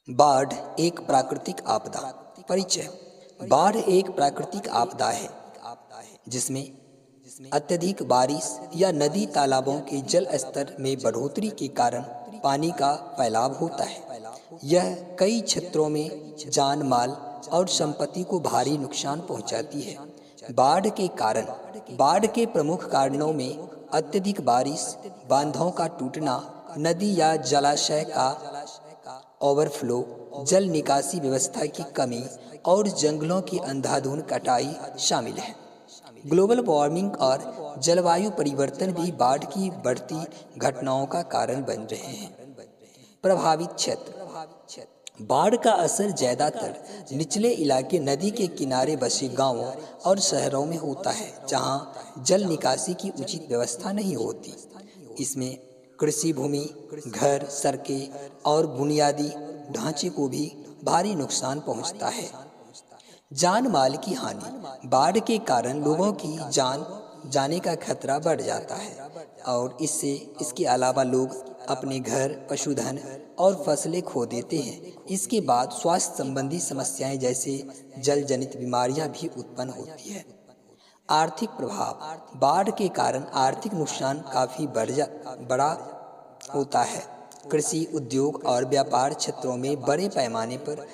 बाढ़ एक प्राकृतिक आपदा। परिचय। बाढ़ एक प्राकृतिक आपदा है जिसमें अत्यधिक बारिश या नदी तालाबों के जल स्तर में बढ़ोतरी के कारण पानी का फैलाव होता है। यह कई क्षेत्रों में जान माल और संपत्ति को भारी नुकसान पहुंचाती है। बाढ़ के प्रमुख कारणों में अत्यधिक बारिश, बांधों का टूटना, नदी या जलाशय का ओवरफ्लो, जल निकासी व्यवस्था की कमी और जंगलों की अंधाधुंध कटाई शामिल है। ग्लोबल वार्मिंग और जलवायु परिवर्तन भी बाढ़ की बढ़ती घटनाओं का कारण बन रहे हैं। प्रभावित क्षेत्र। बाढ़ का असर ज्यादातर निचले इलाके, नदी के किनारे बसे गांवों और शहरों में होता है, जहां जल निकासी की उचित व्यवस्था नहीं होती। इसमें कृषि भूमि, घर, सड़कें और बुनियादी ढांचे को भी भारी नुकसान पहुंचता है। जान माल की हानि। बाढ़ के कारण लोगों की जान जाने का खतरा बढ़ जाता है और इसके अलावा लोग अपने घर, पशुधन और फसलें खो देते हैं। इसके बाद स्वास्थ्य संबंधी समस्याएं जैसे जल जनित बीमारियां भी उत्पन्न होती है। आर्थिक प्रभाव। बाढ़ के कारण आर्थिक नुकसान काफ़ी बड़ा होता है। कृषि, उद्योग और व्यापार क्षेत्रों में बड़े पैमाने पर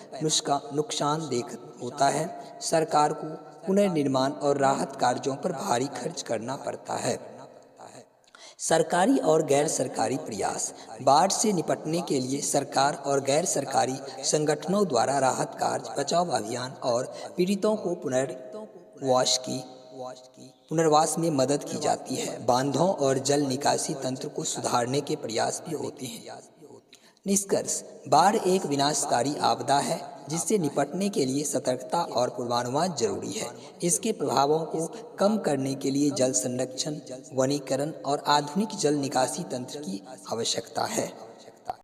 नुकसान होता है। सरकार को पुनर्निर्माण और राहत कार्यों पर भारी खर्च करना पड़ता है। सरकारी और गैर सरकारी प्रयास। बाढ़ से निपटने के लिए सरकार और गैर सरकारी संगठनों द्वारा राहत कार्य, बचाव अभियान और पीड़ितों को पुनर्वास में मदद की जाती है। बांधों और जल निकासी तंत्र को सुधारने के प्रयास भी होते हैं। निष्कर्ष। बाढ़ एक विनाशकारी आपदा है जिससे निपटने के लिए सतर्कता और पूर्वानुमान जरूरी है। इसके प्रभावों को कम करने के लिए जल संरक्षण, वनीकरण और आधुनिक जल निकासी तंत्र की आवश्यकता है।